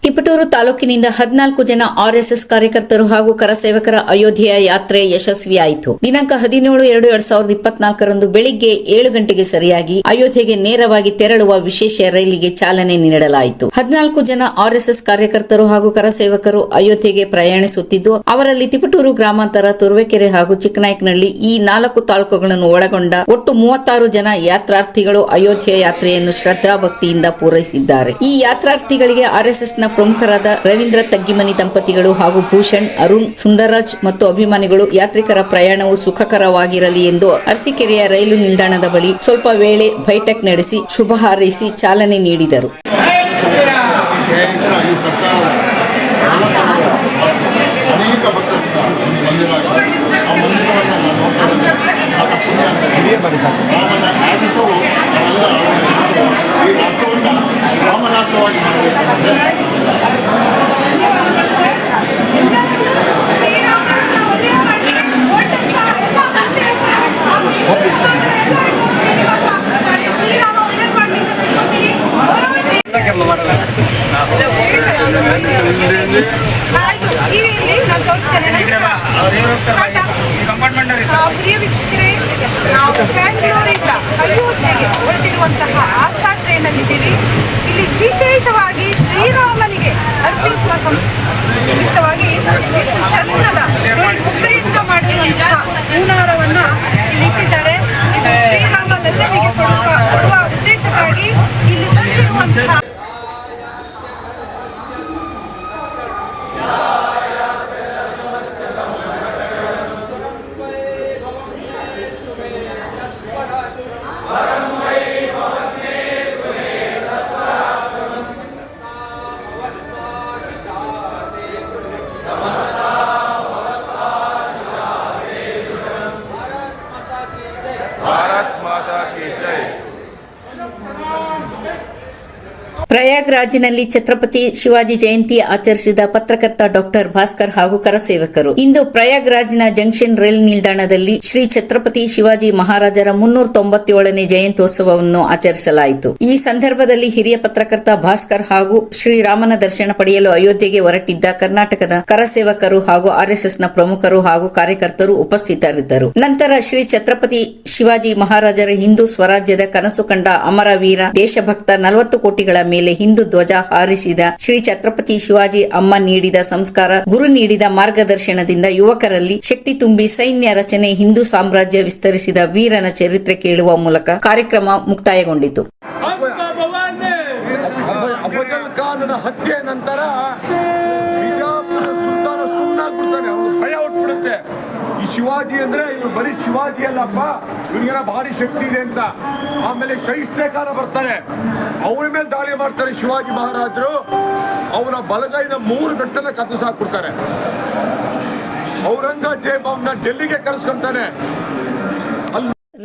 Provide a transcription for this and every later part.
ತಿಪಟೂರು ತಾಲೂಕಿನಿಂದ 14 ಜನ ಆರ್ಎಸ್ಎಸ್ ಕಾರ್ಯಕರ್ತರು ಹಾಗೂ ಕರಸೇವಕರ ಅಯೋಧ್ಯೆಯ ಯಾತ್ರೆ ಯಶಸ್ವಿಯಾಯಿತು. ದಿನಾಂಕ 17/7/2024 ಬೆಳಿಗ್ಗೆ 7 ಗಂಟೆಗೆ ಸರಿಯಾಗಿ ಅಯೋಧ್ಯೆಗೆ ನೇರವಾಗಿ ತೆರಳುವ ವಿಶೇಷ ರೈಲಿಗೆ ಚಾಲನೆ ನೀಡಲಾಯಿತು. 14 ಜನ ಆರ್ಎಸ್ಎಸ್ ಕಾರ್ಯಕರ್ತರು ಹಾಗೂ ಕರಸೇವಕರು ಅಯೋಧ್ಯೆಗೆ ಪ್ರಯಾಣಿಸುತ್ತಿದ್ದು, ಅವರಲ್ಲಿ ತಿಪಟೂರು ಗ್ರಾಮಾಂತರ, ತುರುವೇಕೆರೆ ಹಾಗೂ ಚಿಕ್ಕನಾಯಕನಹಳ್ಳಿ ಈ 4 ತಾಲೂಕುಗಳನ್ನು ಒಳಗೊಂಡ ಒಟ್ಟು 36 ಜನ ಯಾತ್ರಾರ್ಥಿಗಳು ಅಯೋಧ್ಯೆ ಯಾತ್ರೆಯನ್ನು ಶ್ರದ್ಧಾಭಕ್ತಿಯಿಂದ ಪೂರೈಸಿದ್ದಾರೆ. ಈ ಯಾತ್ರಾರ್ಥಿಗಳಿಗೆ ಆರ್ಎಸ್ಎಸ್ನ ಪ್ರಮುಖರಾದ ರವೀಂದ್ರ ತಗ್ಗಿಮನಿ ದಂಪತಿಗಳು ಹಾಗೂ ಭೂಷಣ್, ಅರುಣ್, ಸುಂದರರಾಜ್ ಮತ್ತು ಅಭಿಮಾನಿಗಳು ಯಾತ್ರಿಕರ ಪ್ರಯಾಣವು ಸುಖಕರವಾಗಿರಲಿ ಎಂದು ಅರಸೀಕೆರೆಯ ರೈಲು ನಿಲ್ದಾಣದ ಬಳಿ ಸ್ವಲ್ಪ ವೇಳೆ ಬೈಠಕ್ ನಡೆಸಿ ಶುಭ ಹಾರೈಸಿ ಚಾಲನೆ ನೀಡಿದರು. ಪ್ರಿಯ ವೀಕ್ಷಕರೇ, ನಾವು ಬ್ಯಾಂಗ್ಳೂರಿಂದ ಅಯೋಧ್ಯೆಗೆ ಹೊರಟಿರುವಂತಹ ಆಸ್ಥಾ ಟ್ರೈನಲ್ಲಿದ್ದೀವಿ. ಇಲ್ಲಿ ವಿಶೇಷವಾಗಿ ಶ್ರೀರಾಮನಿಗೆ ಅರ್ಪಿಸುವ ನಿಮಿತ್ತವಾಗಿ ಎಷ್ಟು ಚಂದದ ಮುದ್ರೆಯಿಂದ ಮಾಡಿರುವಂತಹ ಹೂನಾರವನ್ನು ಇಲ್ಲಿ ಇಟ್ಟಿದ್ದಾರೆ. ಇದು ಶ್ರೀರಾಮ ದತ್ತನಿಗೆ ಕೊಡುವ ಉದ್ದೇಶಕ್ಕಾಗಿ ಇಲ್ಲಿ ತಂದಿರುವಂತಹ ಪ್ರಯಾಗ್ರಾಜ್ನಲ್ಲಿ ಛತ್ರಪತಿ ಶಿವಾಜಿ ಜಯಂತಿ ಆಚರಿಸಿದ ಪತ್ರಕರ್ತ ಡಾಕ್ಟರ್ ಭಾಸ್ಕರ್ ಹಾಗೂ ಕರಸೇವಕರು ಇಂದು ಪ್ರಯಾಗ್ರಾಜ್ನ ಜಂಕ್ಷನ್ ರೈಲ್ ನಿಲ್ದಾಣದಲ್ಲಿ ಶ್ರೀ ಛತ್ರಪತಿ ಶಿವಾಜಿ ಮಹಾರಾಜರ 397ನೇ ಜಯಂತ್ಯೋತ್ಸವವನ್ನು ಆಚರಿಸಲಾಯಿತು. ಈ ಸಂದರ್ಭದಲ್ಲಿ ಹಿರಿಯ ಪತ್ರಕರ್ತ ಭಾಸ್ಕರ್ ಹಾಗೂ ಶ್ರೀರಾಮನ ದರ್ಶನ ಪಡೆಯಲು ಅಯೋಧ್ಯೆಗೆ ಹೊರಟಿದ್ದ ಕರ್ನಾಟಕದ ಕರಸೇವಕರು ಹಾಗೂ ಆರ್ಎಸ್ಎಸ್ನ ಪ್ರಮುಖರು ಹಾಗೂ ಕಾರ್ಯಕರ್ತರು ಉಪಸ್ಥಿತರಿದ್ದರು. ನಂತರ ಶ್ರೀ ಛತ್ರಪತಿ ಶಿವಾಜಿ ಮಹಾರಾಜರ ಹಿಂದೂ ಸ್ವರಾಜ್ಯದ ಕನಸು ಕಂಡ ಅಮರವೀರ ದೇಶಭಕ್ತ 40 ಕೋಟಿಗಳ ಮೇಲೆ ಹಿಂದೂ ಧ್ವಜ ಹಾರಿಸಿದ ಶ್ರೀ ಛತ್ರಪತಿ ಶಿವಾಜಿ ಅಮ್ಮ ನೀಡಿದ ಸಂಸ್ಕಾರ, ಗುರು ನೀಡಿದ ಮಾರ್ಗದರ್ಶನದಿಂದ ಯುವಕರಲ್ಲಿ ಶಕ್ತಿ ತುಂಬಿ ಸೈನ್ಯ ರಚನೆ, ಹಿಂದೂ ಸಾಮ್ರಾಜ್ಯ ವಿಸ್ತರಿಸಿದ ವೀರನ ಚರಿತ್ರೆ ಕೇಳುವ ಮೂಲಕ ಕಾರ್ಯಕ್ರಮ ಮುಕ್ತಾಯಗೊಂಡಿತು. ಹತ್ಯೆ ನಂತರ ಬಿಜಾಪುರ ಸುಲ್ತಾನ ಸುಮ್ಮನಾಗ್ಬಿಡ್ತಾನೆ, ಅವನು ಭಯ ಹುಟ್ಬಿಡುತ್ತೆ. ಈ ಶಿವಾಜಿ ಅಂದ್ರೆ ಇವ್ರು ಬರೀ ಶಿವಾಜಿ ಅಲ್ಲಪ್ಪ, ಇವ್ರಿಗೆಲ್ಲ ಭಾರಿ ಶಕ್ತಿ ಇದೆ ಅಂತ. ಆಮೇಲೆ ಶೈಸ್ತೆ ಖಾನ ಬರ್ತಾರೆ, ಅವನ ಮೇಲೆ ದಾಳಿ ಮಾಡ್ತಾರೆ ಶಿವಾಜಿ ಮಹಾರಾಜರು. ಅವನ ಬಲಗೈನ 3 ಗಂಟೆನ ಕತ್ತರಿಸಾಕ್ಬಿಡ್ತಾರೆ. ಔರಂಗಜೇಬ್ ಅವನ್ನ ಡೆಲ್ಲಿಗೆ ಕರೆಸ್ಕೊಂತಾನೆ.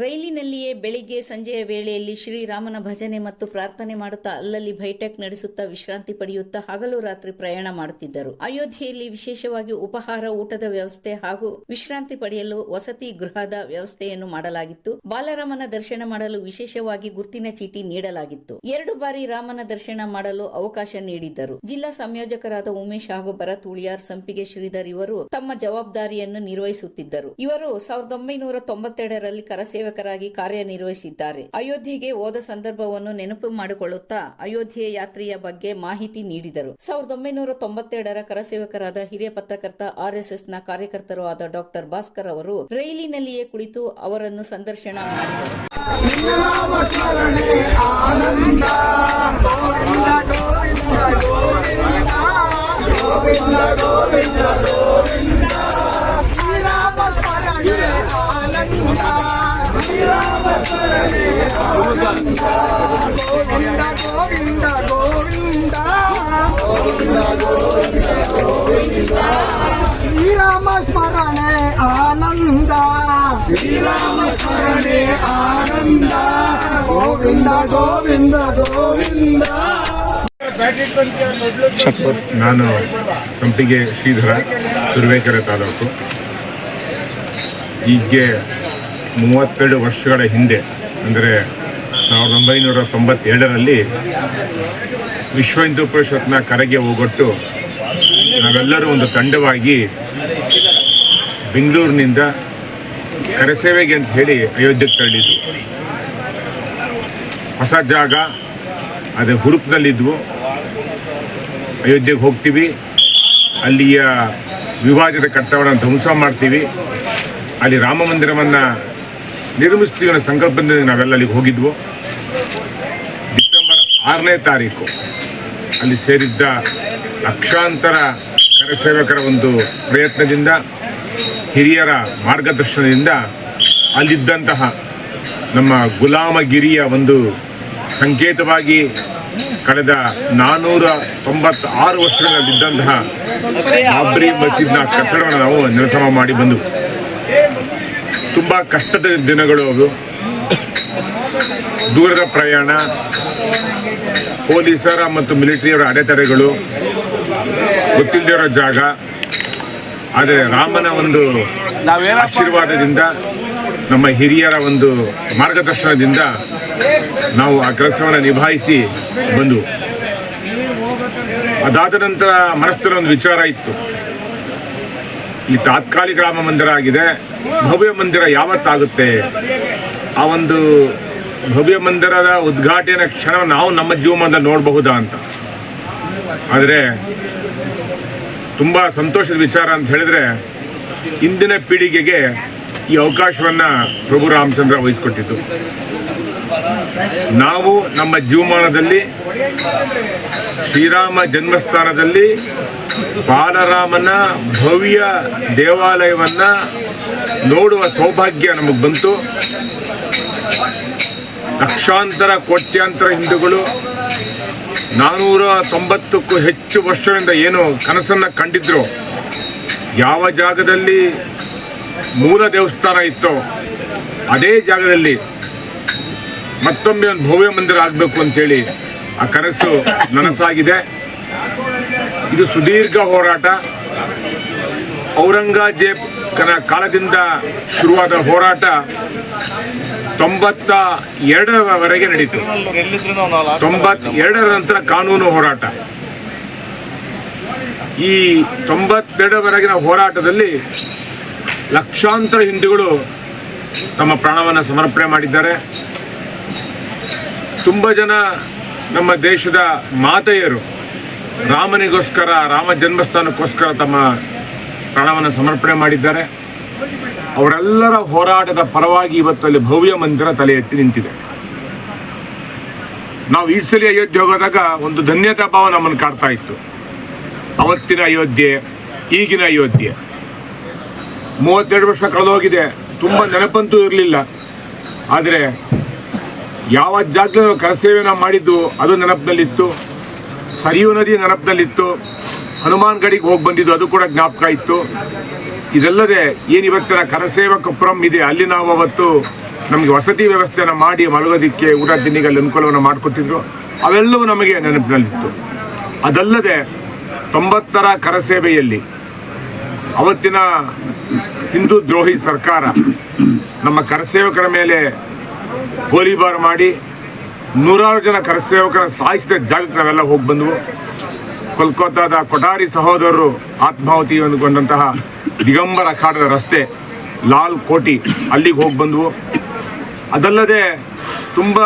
ರೈಲಿನಲ್ಲಿಯೇ ಬೆಳಿಗ್ಗೆ ಸಂಜೆಯ ವೇಳೆಯಲ್ಲಿ ಶ್ರೀರಾಮನ ಭಜನೆ ಮತ್ತು ಪ್ರಾರ್ಥನೆ ಮಾಡುತ್ತಾ ಅಲ್ಲಲ್ಲಿ ಬೈಠಕ್ ನಡೆಸುತ್ತಾ ವಿಶ್ರಾಂತಿ ಪಡೆಯುತ್ತಾ ಹಗಲು ರಾತ್ರಿ ಪ್ರಯಾಣ ಮಾಡುತ್ತಿದ್ದರು. ಅಯೋಧ್ಯೆಯಲ್ಲಿ ವಿಶೇಷವಾಗಿ ಉಪಹಾರ, ಊಟದ ವ್ಯವಸ್ಥೆ ಹಾಗೂ ವಿಶ್ರಾಂತಿ ಪಡೆಯಲು ವಸತಿ ಗೃಹದ ವ್ಯವಸ್ಥೆಯನ್ನು ಮಾಡಲಾಗಿತ್ತು. ಬಾಲರಾಮನ ದರ್ಶನ ಮಾಡಲು ವಿಶೇಷವಾಗಿ ಗುರ್ತಿನ ಚೀಟಿ ನೀಡಲಾಗಿತ್ತು. 2 ಬಾರಿ ರಾಮನ ದರ್ಶನ ಮಾಡಲು ಅವಕಾಶ ನೀಡಿದ್ದರು. ಜಿಲ್ಲಾ ಸಂಯೋಜಕರಾದ ಉಮೇಶ್ ಹಾಗೂ ಭರತ್ ಉಳಿಯಾರ್, ಸಂಪಿಗೆ ಶ್ರೀಧರ್ ಇವರು ತಮ್ಮ ಜವಾಬ್ದಾರಿಯನ್ನು ನಿರ್ವಹಿಸುತ್ತಿದ್ದರು. ಇವರು 1992ರಲ್ಲಿ ಕರಸೇವಕರಾಗಿ ಕಾರ್ಯನಿರ್ವಹಿಸಿದ್ದಾರೆ. ಅಯೋಧ್ಯೆಗೆ ಹೋದ ಸಂದರ್ಭವನ್ನು ನೆನಪು ಮಾಡಿಕೊಳ್ಳುತ್ತಾ ಅಯೋಧ್ಯೆ ಯಾತ್ರೆಯ ಬಗ್ಗೆ ಮಾಹಿತಿ ನೀಡಿದರು. 1992ರ ಕರಸೇವಕರಾದ ಹಿರಿಯ ಪತ್ರಕರ್ತ ಆರ್ಎಸ್ಎಸ್ನ ಕಾರ್ಯಕರ್ತರು ಆದ ಡಾಕ್ಟರ್ ಭಾಸ್ಕರ್ ಅವರು ರೈಲಿನಲ್ಲಿಯೇ ಕುಳಿತು ಅವರನ್ನು ಸಂದರ್ಶನ ಮಾಡಿದರು. ಶ್ರೀರಾಮ ಸ್ಮರಣೆ ಆನಂದ, ಶ್ರೀರಾಮ ಸ್ಮರಣೆ ಆನಂದ ಗೋವಿಂದ ಗೋವಿಂದ ಗೋವಿಂದ. ನಾನು ಸಂಪಿಗೆ ಶ್ರೀಧರ, ತುರುವೇಕೆರೆ ತಾಲೂಕು. ಹೀಗೆ 32 ವರ್ಷಗಳ ಹಿಂದೆ, ಅಂದರೆ 1992ರಲ್ಲಿ ವಿಶ್ವ ಹಿಂದೂ ಪರಿಷತ್ನ ಕರೆಗೆ ಹೋಗೊಟ್ಟು ನಾವೆಲ್ಲರೂ ಒಂದು ತಂಡವಾಗಿ ಬೆಂಗಳೂರಿನಿಂದ ಕರೆಸೇವೆಗೆ ಅಂತ ಹೇಳಿ ಅಯೋಧ್ಯೆಗೆ ತೆರಳಿದ್ವು. ಹೊಸ ಜಾಗ ಅದೇ ಹುರುಪಿನಲ್ಲಿದ್ವು. ಅಯೋಧ್ಯೆಗೆ ಹೋಗ್ತೀವಿ, ಅಲ್ಲಿಯ ವಿವಾದಿತ ಕಟ್ಟಡವನ್ನು ಧ್ವಂಸ ಮಾಡ್ತೀವಿ, ಅಲ್ಲಿ ರಾಮ ಮಂದಿರವನ್ನು ನಿರ್ಮಿಸ್ತೀವಿ ಅನ್ನೋ ಸಂಕಲ್ಪದಿಂದ ನಾವೆಲ್ಲ ಅಲ್ಲಿಗೆ ಹೋಗಿದ್ವು. ಡಿಸೆಂಬರ್ 6ನೇ ತಾರೀಕು ಅಲ್ಲಿ ಸೇರಿದ್ದ ಲಕ್ಷಾಂತರ ಕರಸೇವಕರ ಒಂದು ಪ್ರಯತ್ನದಿಂದ, ಹಿರಿಯರ ಮಾರ್ಗದರ್ಶನದಿಂದ ಅಲ್ಲಿದ್ದಂತಹ ನಮ್ಮ ಗುಲಾಮಗಿರಿಯ ಒಂದು ಸಂಕೇತವಾಗಿ ಕಳೆದ 496 ವರ್ಷಗಳಲ್ಲಿದ್ದಂತಹ ಬಾಬ್ರಿ ಮಸೀದ್ನ ಕಟ್ಟಡವನ್ನು ನಾವು ನೆಲಸಮ ಮಾಡಿ ಬಂದು ತುಂಬ ಕಷ್ಟದ ದಿನಗಳು ಅವು. ದೂರದ ಪ್ರಯಾಣ, ಪೊಲೀಸರ ಮತ್ತು ಮಿಲಿಟರಿಯವರ ಅಡೆತಡೆಗಳು, ಗೊತ್ತಿಲ್ಲದಿರೋ ಜಾಗ. ಆದರೆ ರಾಮನ ಒಂದು ಆಶೀರ್ವಾದದಿಂದ, ನಮ್ಮ ಹಿರಿಯರ ಒಂದು ಮಾರ್ಗದರ್ಶನದಿಂದ ನಾವು ಆ ಕೆಲಸವನ್ನು ನಿಭಾಯಿಸಿ ಬಂದು, ಅದಾದ ನಂತರ ಮನಸ್ಸಿನ ಒಂದು ವಿಚಾರ ಇತ್ತು, ಈ ತಾತ್ಕಾಲಿಕ ರಾಮ ಮಂದಿರ ಆಗಿದೆ, ಭವ್ಯ ಮಂದಿರ ಯಾವತ್ತಾಗುತ್ತೆ? ಆ ಒಂದು ಭವ್ಯ ಮಂದಿರದ ಉದ್ಘಾಟನೆ ಕ್ಷಣ ನಾವು ನಮ್ಮ ಜೀವನದಲ್ಲಿ ನೋಡಬಹುದಾ ಅಂತ. ಆದರೆ ತುಂಬ ಸಂತೋಷದ ವಿಚಾರ ಅಂತ ಹೇಳಿದ್ರೆ, ಇಂದಿನ ಪೀಳಿಗೆಗೆ ಈ ಅವಕಾಶವನ್ನು ಪ್ರಭು ರಾಮಚಂದ್ರ ವಹಿಸಿಕೊಟ್ಟಿದ್ದು. ನಾವು ನಮ್ಮ ಜೀವಮಾನದಲ್ಲಿ ಶ್ರೀರಾಮ ಜನ್ಮಸ್ಥಾನದಲ್ಲಿ ಬಾಲರಾಮನ ಭವ್ಯ ದೇವಾಲಯವನ್ನು ನೋಡುವ ಸೌಭಾಗ್ಯ ನಮಗೆ ಬಂತು. ಲಕ್ಷಾಂತರ ಕೋಟ್ಯಾಂತರ ಹಿಂದೂಗಳು 490ಕ್ಕೂ ಹೆಚ್ಚು ವರ್ಷಗಳಿಂದ ಏನು ಕನಸನ್ನು ಕಂಡಿದ್ರು, ಯಾವ ಜಾಗದಲ್ಲಿ ಮೂಲ ದೇವಸ್ಥಾನ ಇತ್ತೋ ಅದೇ ಜಾಗದಲ್ಲಿ ಮತ್ತೊಮ್ಮೆ ಒಂದು ಭವ್ಯ ಮಂದಿರ ಆಗಬೇಕು ಅಂತೇಳಿ ಆ ಕನಸು ನನಸಾಗಿದೆ. ಇದು ಸುದೀರ್ಘ ಹೋರಾಟ. ಔರಂಗಜೇಬನ ಕಾಲದಿಂದ ಶುರುವಾದ ಹೋರಾಟ 92ರವರೆಗೆ ನಡೀತು. 92ರ ನಂತರ ಕಾನೂನು ಹೋರಾಟ. ಈ 92ರವರೆಗಿನ ಹೋರಾಟದಲ್ಲಿ ಲಕ್ಷಾಂತರ ಹಿಂದೂಗಳು ತಮ್ಮ ಪ್ರಾಣವನ್ನು ಸಮರ್ಪಣೆ ಮಾಡಿದ್ದಾರೆ. ತುಂಬ ಜನ ನಮ್ಮ ದೇಶದ ಮಾತೆಯರು ರಾಮನಿಗೋಸ್ಕರ, ರಾಮ ಜನ್ಮಸ್ಥಾನಕ್ಕೋಸ್ಕರ ತಮ್ಮ ಪ್ರಾಣವನ್ನು ಸಮರ್ಪಣೆ ಮಾಡಿದ್ದಾರೆ. ಅವರೆಲ್ಲರ ಹೋರಾಟದ ಪರವಾಗಿ ಇವತ್ತಲ್ಲಿ ಭವ್ಯ ಮಂದಿರ ತಲೆ ಎತ್ತಿ ನಿಂತಿದೆ. ನಾವು ಈ ಸಲ ಅಯೋಧ್ಯೆ ಹೋಗೋದಾಗ ಒಂದು ಧನ್ಯತಾ ಭಾವ ನಮ್ಮನ್ನು ಕಾಡ್ತಾ ಇತ್ತು. ಅವತ್ತಿನ ಅಯೋಧ್ಯೆ, ಈಗಿನ ಅಯೋಧ್ಯೆ 32 ವರ್ಷ ಕಳೆದೋಗಿದೆ. ತುಂಬ ನೆನಪಂತೂ ಇರಲಿಲ್ಲ. ಆದರೆ ಯಾವ ಜಾಗದಲ್ಲಿ ನಾವು ಕರಸೇವೆನ ಮಾಡಿದ್ದು ಅದು ನೆನಪಿನಲ್ಲಿತ್ತು. ಸರಿಯೂ ನದಿ ನೆನಪಿನಲ್ಲಿತ್ತು. ಹನುಮಾನ್ ಗಡಿಗೆ ಹೋಗಿ ಬಂದಿದ್ದು ಅದು ಕೂಡ ಜ್ಞಾಪಕ ಇತ್ತು. ಇದಲ್ಲದೆ ಏನಿವತ್ತಿನ ಕರಸೇವಕಪುರಂ ಇದೆ, ಅಲ್ಲಿ ನಾವು ಅವತ್ತು ನಮಗೆ ವಸತಿ ವ್ಯವಸ್ಥೆಯನ್ನು ಮಾಡಿ ಮಲಗೋದಿಕ್ಕೆ ಊಟ ತಿಂಡಿಗೆ ಅಲ್ಲಿ ಅನುಕೂಲವನ್ನು ಮಾಡಿಕೊಟ್ಟಿದ್ರು. ಅವೆಲ್ಲವೂ ನಮಗೆ ನೆನಪಿನಲ್ಲಿತ್ತು. ಅದಲ್ಲದೆ 90ರ ಕರಸೇವೆಯಲ್ಲಿ ಅವತ್ತಿನ ಹಿಂದೂ ದ್ರೋಹಿ ಸರ್ಕಾರ ನಮ್ಮ ಕರಸೇವಕರ ಮೇಲೆ ಗೋಲಿಬಾರ್ ಮಾಡಿ 100 ಜನ ಕರಸೇವಕರನ್ನು ಸಾಯಿಸಿದ ಜಾಗಕ್ಕೆ ನಾವೆಲ್ಲ ಹೋಗಿ ಬಂದವು. ಕೋಲ್ಕತ್ತಾದ ಕೊಠಾರಿ ಸಹೋದರರು ಆತ್ಮಾಹುತಿಗೊಂಡಂತಹ ದಿಗಂಬರ ಅಖಾಡದ ರಸ್ತೆ, ಲಾಲ್ ಕೋಟಿ, ಅಲ್ಲಿಗೆ ಹೋಗಿ ಬಂದವು. ಅದಲ್ಲದೆ ತುಂಬ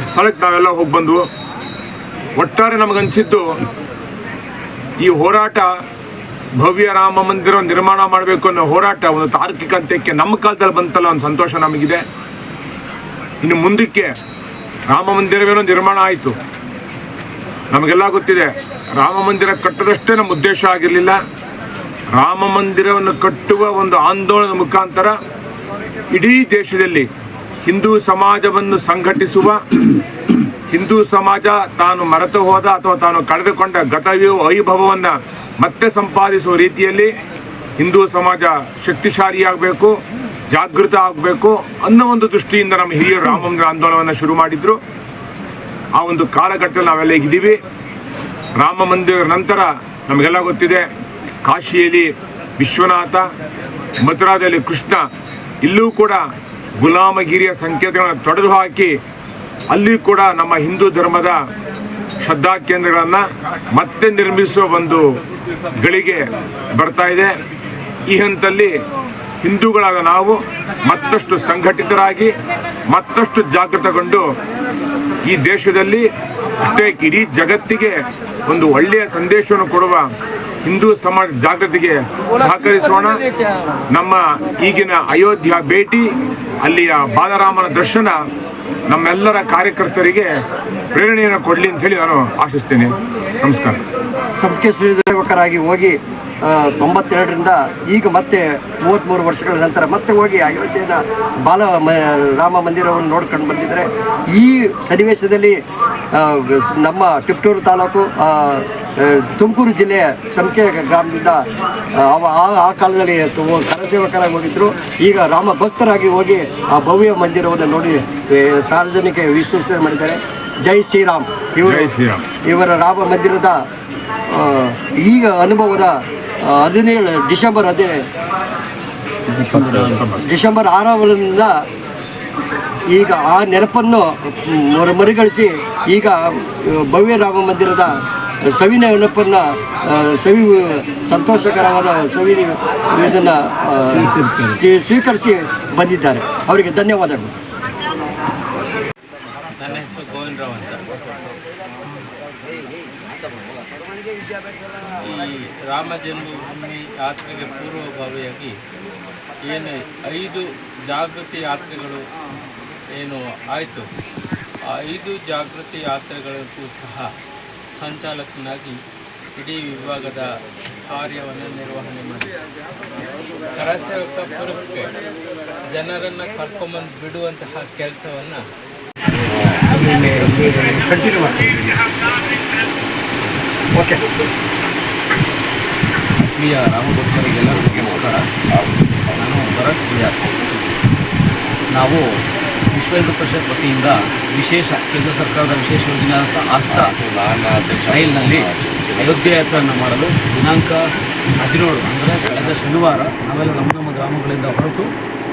ಸ್ಥಳಕ್ಕೆ ನಾವೆಲ್ಲ ಹೋಗಿ ಬಂದವು. ಒಟ್ಟಾರೆ ನಮಗನ್ಸಿದ್ದು ಈ ಹೋರಾಟ, ಭವ್ಯ ರಾಮ ಮಂದಿರ ನಿರ್ಮಾಣ ಮಾಡಬೇಕು ಅನ್ನೋ ಹೋರಾಟ ಒಂದು ತಾರ್ಕಿಕ ಅಂತ್ಯಕ್ಕೆ ನಮ್ಮ ಕಾಲದಲ್ಲಿ ಬಂತಲ್ಲ, ಒಂದು ಸಂತೋಷ ನಮಗಿದೆ. ಇನ್ನು ಮುಂದಕ್ಕೆ ರಾಮ ಮಂದಿರವೇನೋ ನಿರ್ಮಾಣ ಆಯಿತು. ನಮಗೆಲ್ಲ ಗೊತ್ತಿದೆ, ರಾಮ ಮಂದಿರ ಕಟ್ಟದಷ್ಟೇ ನಮ್ಮ ಉದ್ದೇಶ ಆಗಿರಲಿಲ್ಲ. ರಾಮ ಮಂದಿರವನ್ನು ಕಟ್ಟುವ ಒಂದು ಆಂದೋಲನದ ಮುಖಾಂತರ ಇಡೀ ದೇಶದಲ್ಲಿ ಹಿಂದೂ ಸಮಾಜವನ್ನು ಸಂಘಟಿಸುವ, ಹಿಂದೂ ಸಮಾಜ ತಾನು ಮರೆತು ಹೋದ ಅಥವಾ ತಾನು ಕಳೆದುಕೊಂಡ ವೈಭವವನ್ನು ಮತ್ತೆ ಸಂಪಾದಿಸುವ ರೀತಿಯಲ್ಲಿ ಹಿಂದೂ ಸಮಾಜ ಶಕ್ತಿಶಾಲಿಯಾಗಬೇಕು, ಜಾಗೃತ ಆಗಬೇಕು ಅನ್ನೋ ಒಂದು ದೃಷ್ಟಿಯಿಂದ ನಮ್ಮ ಹಿರಿಯರು ರಾಮ ಮಂದಿರ ಆಂದೋಲನವನ್ನು ಶುರು ಮಾಡಿದ್ರು. ಆ ಒಂದು ಕಾಲಘಟ್ಟದಲ್ಲಿ ನಾವೆಲ್ಲ ಇದ್ದೀವಿ. ರಾಮ ಮಂದಿರ ನಂತರ ನಮಗೆಲ್ಲ ಗೊತ್ತಿದೆ, ಕಾಶಿಯಲ್ಲಿ ವಿಶ್ವನಾಥ, ಮಥುರಾದಲ್ಲಿ ಕೃಷ್ಣ, ಇಲ್ಲೂ ಕೂಡ ಗುಲಾಮಗಿರಿಯ ಸಂಕೇತಗಳನ್ನು ತೊಡೆದು ಹಾಕಿ ಅಲ್ಲಿ ಕೂಡ ನಮ್ಮ ಹಿಂದೂ ಧರ್ಮದ ಶ್ರದ್ಧಾ ಕೇಂದ್ರಗಳನ್ನು ಮತ್ತೆ ನಿರ್ಮಿಸುವ ಒಂದು ಗಳಿಗೆ ಬರ್ತಾ ಇದೆ. ಈ ಹಂತದಲ್ಲಿ ಹಿಂದೂಗಳಾದ ನಾವು ಮತ್ತಷ್ಟು ಸಂಘಟಿತರಾಗಿ ಮತ್ತಷ್ಟು ಜಾಗೃತಗೊಂಡು ಈ ದೇಶದಲ್ಲಿ ಅಷ್ಟೇ ಇಡೀ ಜಗತ್ತಿಗೆ ಒಂದು ಒಳ್ಳೆಯ ಸಂದೇಶವನ್ನು ಕೊಡುವ ಹಿಂದೂ ಸಮಾಜ ಜಾಗೃತಿಗೆ ಸಹಕರಿಸೋಣ. ನಮ್ಮ ಈಗಿನ ಅಯೋಧ್ಯ ಭೇಟಿ, ಅಲ್ಲಿಯ ಬಾಲರಾಮನ ದರ್ಶನ ನಮ್ಮೆಲ್ಲರ ಕಾರ್ಯಕರ್ತರಿಗೆ ಪ್ರೇರಣೆಯನ್ನು ಕೊಡಲಿ ಅಂತ ಹೇಳಿ ನಾನು ಆಶಿಸ್ತೇನೆ. ನಮಸ್ಕಾರ. ಸಂಖ್ಯೆ ಸೇವಕರಾಗಿ ಹೋಗಿ 92ರಿಂದ ಈಗ ಮತ್ತೆ 33 ವರ್ಷಗಳ ನಂತರ ಮತ್ತೆ ಹೋಗಿ ಅಯೋಧ್ಯೆಯ ರಾಮ ಮಂದಿರವನ್ನು ನೋಡ್ಕೊಂಡು ಬಂದಿದ್ದಾರೆ. ಈ ಸನ್ನಿವೇಶದಲ್ಲಿ ನಮ್ಮ ತಿಪಟೂರು ತಾಲೂಕು ತುಮಕೂರು ಜಿಲ್ಲೆಯ ಸಂಖ್ಯೆ ಗ್ರಾಮದಿಂದ ಆ ಕಾಲದಲ್ಲಿ ಕರಸೇವಕರಾಗಿ ಹೋಗಿದ್ದರು. ಈಗ ರಾಮ ಭಕ್ತರಾಗಿ ಹೋಗಿ ಆ ಭವ್ಯ ಮಂದಿರವನ್ನು ನೋಡಿ ಸಾರ್ವಜನಿಕ ವಿಶ್ಲೇಷಣೆ ಮಾಡಿದ್ದಾರೆ. ಜೈ ಶ್ರೀರಾಮ್. ಇವರ ರಾಮ ಮಂದಿರದ ಈಗ ಅನುಭವದ 17 ಡಿಸೆಂಬರ್ 6ರಿಂದ ಈಗ ಆ ನೆನಪನ್ನು ಮರುಗಳಿಸಿ ಈಗ ಭವ್ಯ ರಾಮ ಮಂದಿರದ ಸವಿನ ನೆನಪನ್ನು ಸಂತೋಷಕರವಾದ ಇದನ್ನು ಸ್ವೀಕರಿಸಿ ಬಂದಿದ್ದಾರೆ. ಅವರಿಗೆ ಧನ್ಯವಾದಗಳು. ನನ್ನ ಹೆಸರು ಗೋವಿಂದರಾವ್ ಅಂತ. ಈ ರಾಮ ಜನ್ಮಭೂಮಿ ಯಾತ್ರೆಗೆ ಪೂರ್ವಭಾವಿಯಾಗಿ ಏನು 5 ಜಾಗೃತಿ ಯಾತ್ರೆಗಳು ಏನು ಆಯಿತು, ಆ 5 ಜಾಗೃತಿ ಯಾತ್ರೆಗಳಿಗೂ ಸಹ ಸಂಚಾಲಕನಾಗಿ ಇಡೀ ವಿಭಾಗದ ಕಾರ್ಯವನ್ನು ನಿರ್ವಹಣೆ ಮಾಡಿ ಕರಸೇವಕ ಪುರಕ್ಕೆ ಜನರನ್ನು ಕರ್ಕೊಂಬಂದು ಬಿಡುವಂತಹ ಕೆಲಸವನ್ನು ಕಂಟಿನ್ಯೂ ಮಾಡ್ತೀವಿ. ಓಕೆ. ಆತ್ಮೀಯ ರಾಮಭಕ್ತರಿಗೆಲ್ಲರಿಗೂ ನಮಸ್ಕಾರ. ನಾನು ಭರತ್ ಪುಜಾರ್. ನಾವು ವಿಶ್ವ ಹಿಂದೂ ಪರಿಷತ್ ವತಿಯಿಂದ ಕೇಂದ್ರ ಸರ್ಕಾರದ ವಿಶೇಷ ಯೋಜನೆ ಆಸ್ಥಾ ರೈಲ್ನಲ್ಲಿ ಅಯೋಧ್ಯೆ ಯಾತ್ರೆಯನ್ನು ಮಾಡಲು ದಿನಾಂಕ 17 ಅಂದರೆ ಕಳೆದ ಶನಿವಾರ ನಾವೆಲ್ಲ ನಮ್ಮ ಗ್ರಾಮಗಳಿಂದ ಹೊರಟು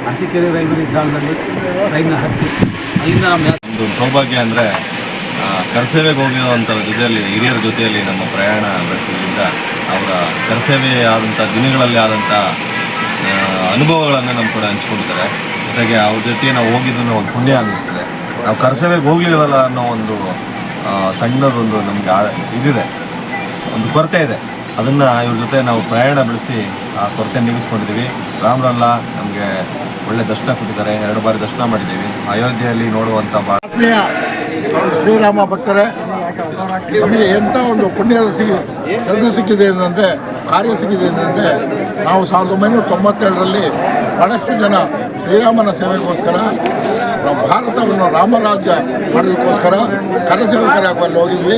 ಅರಸೀಕೆರೆ ರೈಲ್ವೆ ನಿಲ್ದಾಣದಲ್ಲಿ ರೈಲ್ನ ಹತ್ತಿ ಅಲ್ಲಿಂದ ನಮ್ಮ ಒಂದು ಸೌಭಾಗ್ಯ ಅಂದರೆ ಕರಸೇವೆಗೆ ಹೋಗಿರುವಂಥ ಜೊತೆಯಲ್ಲಿ ಹಿರಿಯರ ಜೊತೆಯಲ್ಲಿ ನಮ್ಮ ಪ್ರಯಾಣ ಬೆಳೆಸೋದ್ರಿಂದ ಅವರ ಕರಸೇವೆ ಆದಂಥ ದಿನಗಳಲ್ಲಿ ಆದಂಥ ಅನುಭವಗಳನ್ನು ನಮ್ಮ ಕೂಡ ಹಂಚ್ಕೊಂಡಿದ್ದಾರೆ. ಜೊತೆಗೆ ಅವ್ರ ಜೊತೆ ನಾವು ಹೋಗಿದ್ದನ್ನು ಒಂದು ಪುಣ್ಯ ಅನ್ನಿಸ್ತದೆ. ನಾವು ಕರಸೇವೆಗೆ ಹೋಗಲಿಲ್ವಲ್ಲ ಅನ್ನೋ ಒಂದು ಸಣ್ಣದೊಂದು ನಮಗೆ ಇದಿದೆ, ಒಂದು ಕೊರತೆ ಇದೆ. ಅದನ್ನು ಇವ್ರ ಜೊತೆ ನಾವು ಪ್ರಯಾಣ ಬೆಳೆಸಿ ಆ ಕೊರತೆ ನೀಗಿಸ್ಕೊಂಡಿದ್ದೀವಿ. ರಾಮರಲ್ಲ ನಮಗೆ ಒಳ್ಳೆ ದರ್ಶನ ಕೊಟ್ಟಿದ್ದಾರೆ. 2 ಬಾರಿ ದರ್ಶನ ಮಾಡಿದ್ದೀವಿ. ಅಯೋಧ್ಯೆಯಲ್ಲಿ ನೋಡುವಂಥ ಆತ್ಮೀಯ ಶ್ರೀರಾಮ ಭಕ್ತರೇ, ನಮಗೆ ಎಂಥ ಒಂದು ಪುಣ್ಯ ಸಿಕ್ಕಿದೆ ಅಂತಂದರೆ, ಕಾರ್ಯ ಸಿಕ್ಕಿದೆ ಅಂತಂದರೆ, ನಾವು 1992ರಲ್ಲಿ ಬಹಳಷ್ಟು ಜನ ಶ್ರೀರಾಮನ ಸೇವೆಗೋಸ್ಕರ ಭಾರತವನ್ನು ರಾಮರಾಜ್ಯ ಮಾಡೋದಕ್ಕೋಸ್ಕರ ಕರಸೇವಕರಾಗಿ ಅಲ್ಲಿ ಹೋಗಿದ್ವಿ.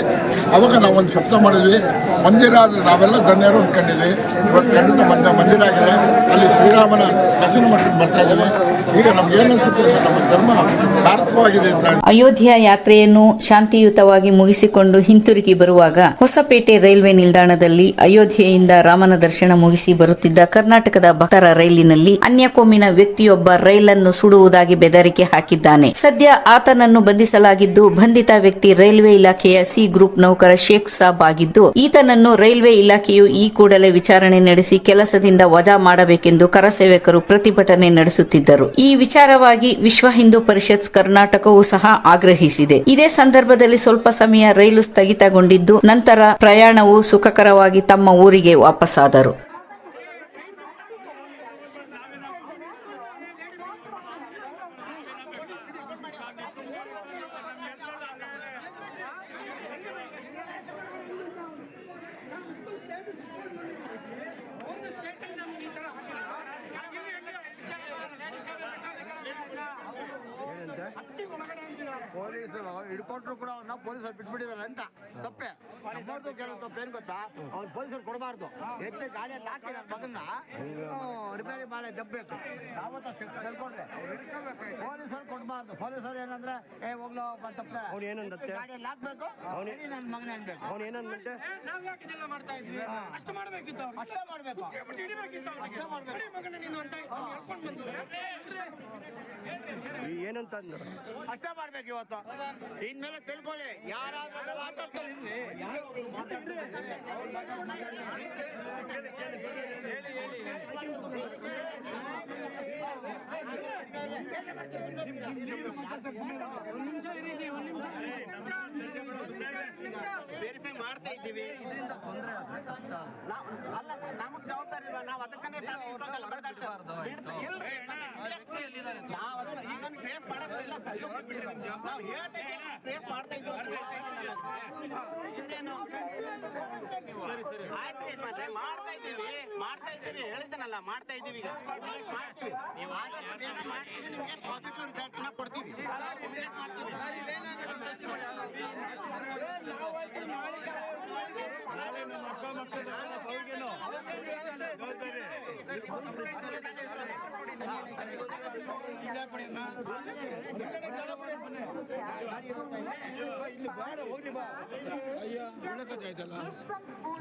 ಆವಾಗ ನಾವೊಂದು ಶಬ್ದ ಮಾಡಿದ್ವಿ, ಮಂದಿರ ಆದರೆ ನಾವೆಲ್ಲ ಧನ್ಯರು ಅಂದ್ಕೊಂಡಿದ್ವಿ. ಇವತ್ತು ಖಂಡಿತ ಮಂದಿರ ಆಗಿದೆ. ಅಲ್ಲಿ ಶ್ರೀರಾಮನ ದರ್ಶನ ಮಾಡ್ಕೊಂಡು ಬರ್ತಾ ಇದ್ದೇವೆ. ಈಗ ನಮ್ಗೇನು ಅನ್ಸುತ್ತೆ, ನಮ್ಮ ಧರ್ಮ ಸಾರ್ಥಕವಾಗಿದೆ ಅಂತ. ಅಯೋಧ್ಯ ಯಾತ್ರೆಯನ್ನು ಶಾಂತಿಯುತವಾಗಿ ಮುಗಿಸಿಕೊಂಡು ಹಿಂತಿರುಗಿ ಬರುವಾಗ ಹೊಸಪೇಟೆ ರೈಲ್ವೆ ನಿಲ್ದಾಣದಲ್ಲಿ ಅಯೋಧ್ಯೆಯಿಂದ ರಾಮನ ದರ್ಶನ ಮುಗಿಸಿ ಬರುತ್ತಿದ್ದ ಕರ್ನಾಟಕದ ಭಕ್ತರ ರೈಲಿನಲ್ಲಿ ಅನ್ಯಕೋಮಿನ ವ್ಯಕ್ತಿಯೊಬ್ಬ ರೈಲನ್ನು ಸುಡುವುದಾಗಿ ಬೆದರಿಕೆ ಹಾಕಿದ್ದಾನೆ. ಸದ್ಯ ಆತನನ್ನು ಬಂಧಿಸಲಾಗಿದ್ದು, ಬಂಧಿತ ವ್ಯಕ್ತಿ ರೈಲ್ವೆ ಇಲಾಖೆಯ ಸಿ ಗ್ರೂಪ್ ನೌಕರ ಶೇಖ್ ಸಾಬ್ ಆಗಿದ್ದು, ಈತನನ್ನು ರೈಲ್ವೆ ಇಲಾಖೆಯು ಈ ಕೂಡಲೇ ವಿಚಾರಣೆ ನಡೆಸಿ ಕೆಲಸದಿಂದ ವಜಾ ಮಾಡಬೇಕೆಂದು ಕರಸೇವಕರು ಪ್ರತಿಭಟನೆ ನಡೆಸುತ್ತಿದ್ದರು. ಈ ವಿಚಾರವಾಗಿ ವಿಶ್ವ ಹಿಂದೂ ಪರಿಷತ್ ಕರ್ನಾಟಕವೂ ಸಹ ಆಗ್ರಹಿಸಿದೆ. ಇದೇ ಸಂದರ್ಭದಲ್ಲಿ ಸ್ವಲ್ಪ ಸಮಯ ರೈಲು ಸ್ಥಗಿತಗೊಂಡಿದ್ದು, ನಂತರ ಪ್ರಯಾಣವು ಸುಖಕರವಾಗಿ ತಮ್ಮ ಊರಿಗೆ ವಾಪಸ್ಸಾದರು. ಹತ್ತಿ ಒಳಗಡೆ ಪೊಲೀಸರು ಹಿಡ್ಕೊಂಡ್ರು ಕೂಡ ಅವ್ರನ್ನ ಪೊಲೀಸರು ಬಿಟ್ಬಿಟ್ಟಿದ್ದಾರೆ ಅಂತ ತಪ್ಪೆ. ನಮ್ಮವ್ರದ್ದು ಕೆಲವು ತಪ್ಪೇನು ಗೊತ್ತಾ, ಅವ್ರು ಪೊಲೀಸರು ಕೊಡಬಾರ್ದು, ಎತ್ತೆ ಗಾಡಿಯಲ್ಲಿ ಹಾಕಿ ನನ್ನ ಮಗನ್ನ ರಿಪೇರಿ ಮಾಡಿ ದಬ್ಬಬೇಕು. ಯಾವತ್ತ ತಿಳ್ಕೊಂಡ್ರೆ ಪೊಲೀಸರು ಕೊಡಬಾರ್ದು. ಪೊಲೀಸರು ಏನಂದ್ರೆ ಹೋಗ್ಲೋ ತಪ್ಪೆ, ಅವ್ನು ಏನಂದತ್ತೆ, ಗಾಡಿಯಲ್ಲಿ ಹಾಕ್ಬೇಕು, ನನ್ನ ಮಗನ ಅನ್ಬೇಕು. ಅವ್ನು ಏನಂದಂತೆ, ನಾವ್ ಯಾಕೆ ಇದೆಲ್ಲ ಮಾಡ್ತಾ ಇದ್ವಿ, ಅಷ್ಟು ಮಾಡಬೇಕಿತ್ತು, ಅಷ್ಟೇ ಮಾಡ್ಬೇಕು, ಅಷ್ಟೇ ಮಾಡ್ಬೇಕು. ಮಗನ ನೀನು ಅಂತ ಹೇಳ್ಕೊಂಡು ಬಂದಿದ್ರೆ ಏನಂತ ಅಂದ, ಅಷ್ಟೇ ಮಾಡ್ಬೇಕು. ಇವತ್ತು ಇನ್ಮೇಲೆ ತಿಳ್ಕೊಳ್ಳಿ, ಯಾರಾದ್ರೂ ವೆರಿಫೈ ಮಾಡ್ತಾ ಇದ್ದೀವಿ. ಇದರಿಂದ ತೊಂದರೆ ಆದ್ರೆ ಕಷ್ಟ. ಅಲ್ಲ, ನಮಗ್ ಜವಾಬ್ದಾರಿ ಇಲ್ವಾ? ನಾವು ಅದಕ್ಕನ್ನೇ ಈಗ ಟ್ರೇಸ್ ಮಾಡೋದಿಲ್ಲ, ನಾವು ಹೇಳ್ತೇವೆ, ಟ್ರೇಸ್ ಮಾಡ್ತಾ ಇದ್ದೀವಿ ಅಂತ ಹೇಳ್ತಾ ಇದ್ದೀವಿ. ಆಯ್ತು ಯಜಮಾನ್ರೆ, ಮಾಡ್ತಾ ಇದ್ದೀವಿ ಹೇಳಿದ್ದನಲ್ಲ, ಮಾಡ್ತಾ ಇದ್ದೀವಿ. ಈಗ ಮಾಡ್ತೀವಿ, ನೀವು ಮಾಡ್ತೀವಿ, ನಿಮಗೆ ಪಾಸಿಟಿವ್ ರಿಸಲ್ಟ್ ಕೊಡ್ತೀವಿ.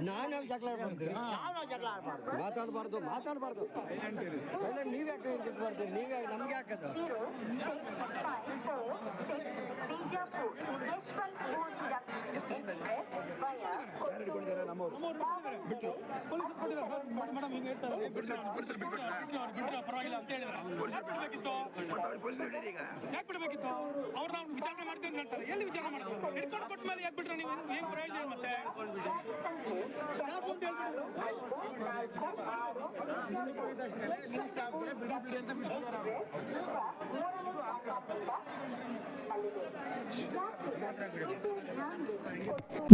ನಾನು ಜಗಳ ಮಾತಾಡಬಾರ್ದು. ನೀವ್ ಯಾಕೆ ಮಾಡ್ತೀರಿ, ನೀವ್ ಯಾಕೆ ನಮ್ಗೆ ಹಾಕದು? ಪರವಾಗಿಲ್ಲ ಅಂತ ಹೇಳಿದ್ರೆ ಯಾಕೆ ಬಿಡಬೇಕಿತ್ತು? ಅವ್ರು ನಾವು ವಿಚಾರಣೆ ಮಾಡ್ತೀವಿ ಅಂತ ಹೇಳ್ತಾರೆ. ಎಲ್ಲಿ ವಿಚಾರಣೆ ಮಾಡ್ತೀವಿ? ಹಿಡ್ಕೊಂಡು ಕೊಟ್ಟ ಮೇಲೆ ಯಾಕೆ ಬಿಟ್ರೆ ನೀವು ಏನ್ ಪ್ರಯೋಜನ? ಮತ್ತೆ ಸ್ಟಾಫ್ ಅಂತ ಹೇಳ್ಬಿಟ್ಟು ಬಿಡಿ ಅಂತ ಬಿಡಿಸಿದ್ದಾರೆ.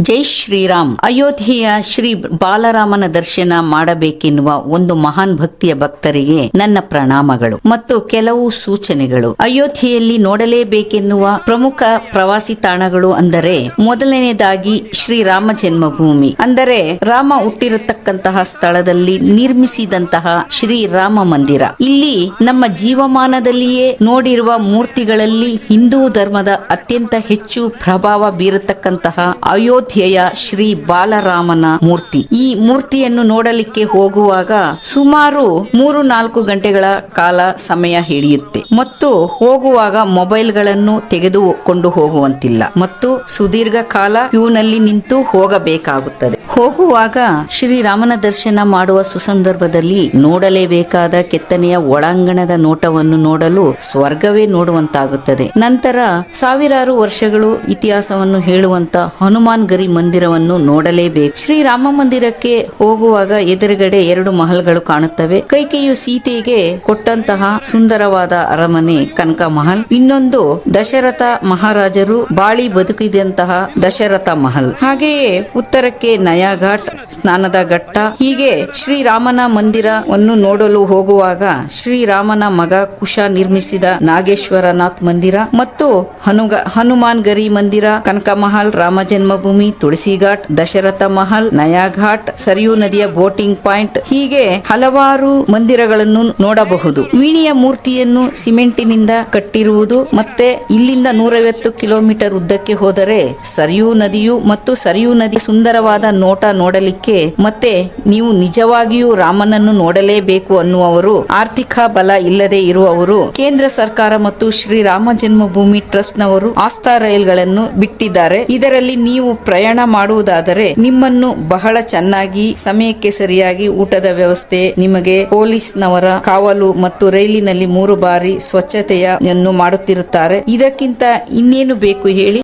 ಜೈ ಶ್ರೀರಾಮ್. ಅಯೋಧ್ಯೆಯ ಶ್ರೀ ಬಾಲರಾಮನ ದರ್ಶನ ಮಾಡಬೇಕೆನ್ನುವ ಒಂದು ಮಹಾನ್ ಭಕ್ತಿಯ ಭಕ್ತರಿಗೆ ನನ್ನ ಪ್ರಣಾಮಗಳು ಮತ್ತು ಕೆಲವು ಸೂಚನೆಗಳು. ಅಯೋಧ್ಯೆಯಲ್ಲಿ ನೋಡಲೇಬೇಕೆನ್ನುವ ಪ್ರಮುಖ ಪ್ರವಾಸಿ ತಾಣಗಳು ಅಂದರೆ, ಮೊದಲನೇದಾಗಿ ಶ್ರೀರಾಮ ಜನ್ಮಭೂಮಿ, ಅಂದರೆ ರಾಮ ಹುಟ್ಟಿರತಕ್ಕಂತಹ ಸ್ಥಳದಲ್ಲಿ ನಿರ್ಮಿಸಿದಂತಹ ಶ್ರೀರಾಮ ಮಂದಿರ. ಇಲ್ಲಿ ನಮ್ಮ ಜೀವಮಾನದಲ್ಲಿಯೇ ನೋಡಿರುವ ಮೂರ್ತಿಗಳಲ್ಲಿ ಹಿಂದೂ ಧರ್ಮದ ಅತ್ಯಂತ ಹೆಚ್ಚು ಪ್ರಭಾವ ಬೀರತಕ್ಕಂತಹ ಅಯೋಧ್ಯೆಯ ಶ್ರೀ ಬಾಲರಾಮನ ಮೂರ್ತಿ. ಈ ಮೂರ್ತಿಯನ್ನು ನೋಡಲಿಕ್ಕೆ ಹೋಗುವಾಗ ಸುಮಾರು 3-4 ಗಂಟೆಗಳ ಕಾಲ ಸಮಯ ಹಿಡಿಯುತ್ತೆ ಮತ್ತು ಹೋಗುವಾಗ ಮೊಬೈಲ್ಗಳನ್ನು ತೆಗೆದುಕೊಂಡು ಹೋಗುವಂತಿಲ್ಲ ಮತ್ತು ಸುದೀರ್ಘ ಕಾಲ ಕ್ಯೂನಲ್ಲಿ ನಿಂತು ಹೋಗಬೇಕಾಗುತ್ತದೆ. ಹೋಗುವಾಗ ಶ್ರೀರಾಮನ ದರ್ಶನ ಮಾಡುವ ಸುಸಂದರ್ಭದಲ್ಲಿ ನೋಡಲೇಬೇಕಾದ ಕೆತ್ತನೆಯ ಒಳಾಂಗಣದ ನೋಟವನ್ನು ನೋಡಲು ಸ್ವರ್ಗವೇ ನೋಡುವಂತಾಗುತ್ತದೆ. ನಂತರ ಸಾವಿರಾರು ವರ್ಷಗಳು ಇತಿಹಾಸವನ್ನು ಹೇಳುವಂತ ಹನುಮಾನ್ ಗರಿ ಮಂದಿರವನ್ನು ನೋಡಲೇಬೇಕು. ಶ್ರೀರಾಮ ಮಂದಿರಕ್ಕೆ ಹೋಗುವಾಗ ಎದುರುಗಡೆ 2 ಮಹಲ್ಗಳು ಕಾಣುತ್ತವೆ. ಕೈಕೆಯು ಸೀತೆಗೆ ಕೊಟ್ಟಂತಹ ಸುಂದರವಾದ ಅರಮನೆ ಕನಕ ಮಹಲ್, ಇನ್ನೊಂದು ದಶರಥ ಮಹಾರಾಜರು ಬಾಳಿ ಬದುಕಿದಂತಹ ದಶರಥ ಮಹಲ್. ಹಾಗೆಯೇ ಉತ್ತರಕ್ಕೆ ನಯಾಘಾಟ್, ಸ್ನಾನದ ಘಟ್ಟ. ಹೀಗೆ ಶ್ರೀರಾಮನ ಮಂದಿರವನ್ನು ನೋಡಲು ಹೋಗುವಾಗ ಶ್ರೀರಾಮನ ಮಗ ಕುಶ ನಿರ್ಮಿಸಿದ ನಾಗೇಶ್ವರನಾಥ್ ಮಂದಿರ ಮತ್ತು ಹನುಮಾನ್ ಗರಿ ಮಂದಿರ, ಕನಕ ಮಹಲ್, ರಾಮ ಜನ್ಮಭೂಮಿ, ತುಳಸಿ ಘಾಟ್, ದಶರಥ ಮಹಲ್, ನಯಾಘಾಟ್, ಸರಿಯೂ ನದಿಯ ಬೋಟಿಂಗ್ ಪಾಯಿಂಟ್, ಹೀಗೆ ಹಲವಾರು ಮಂದಿರಗಳನ್ನು ನೋಡಬಹುದು. ವೀಣಿಯ ಮೂರ್ತಿಯನ್ನು ಸಿಮೆಂಟಿನಿಂದ ಕಟ್ಟಿರುವುದು ಮತ್ತೆ ಇಲ್ಲಿಂದ 150 ಕಿಲೋಮೀಟರ್ ಉದ್ದಕ್ಕೆ ಹೋದರೆ ಸರಿಯೂ ನದಿಯು ಮತ್ತು ಸರಿಯೂ ನದಿ ಸುಂದರವಾದ ನೋಟ ನೋಡಲಿಕ್ಕೆ ಮತ್ತೆ ನೀವು ನಿಜವಾಗಿಯೂ ರಾಮನನ್ನು ನೋಡಲೇಬೇಕು ಅನ್ನುವರು, ಆರ್ಥಿಕ ಬಲ ಇಲ್ಲದೆ ಇರುವವರು, ಕೇಂದ್ರ ಸರ್ಕಾರ ಮತ್ತು ಶ್ರೀರಾಮ ಜನ್ಮಭೂಮಿ ಟ್ರಸ್ಟ್ ನವರು ಆಸ್ಥಾ ರೈಲ್ಗಳನ್ನು ಬಿಟ್ಟಿದ್ದಾರೆ. ಇದರಲ್ಲಿ ನೀವು ಪ್ರಯಾಣ ಮಾಡುವುದಾದರೆ ನಿಮ್ಮನ್ನು ಬಹಳ ಚೆನ್ನಾಗಿ ಸಮಯಕ್ಕೆ ಸರಿಯಾಗಿ ಊಟದ ವ್ಯವಸ್ಥೆ, ನಿಮಗೆ ಪೊಲೀಸ್ನವರ ಕಾವಲು ಮತ್ತು ರೈಲಿನಲ್ಲಿ 3 ಬಾರಿ ಸ್ವಚ್ಛತೆಯನ್ನು ಮಾಡುತ್ತಿರುತ್ತಾರೆ. ಇದಕ್ಕಿಂತ ಇನ್ನೇನು ಬೇಕು ಹೇಳಿ?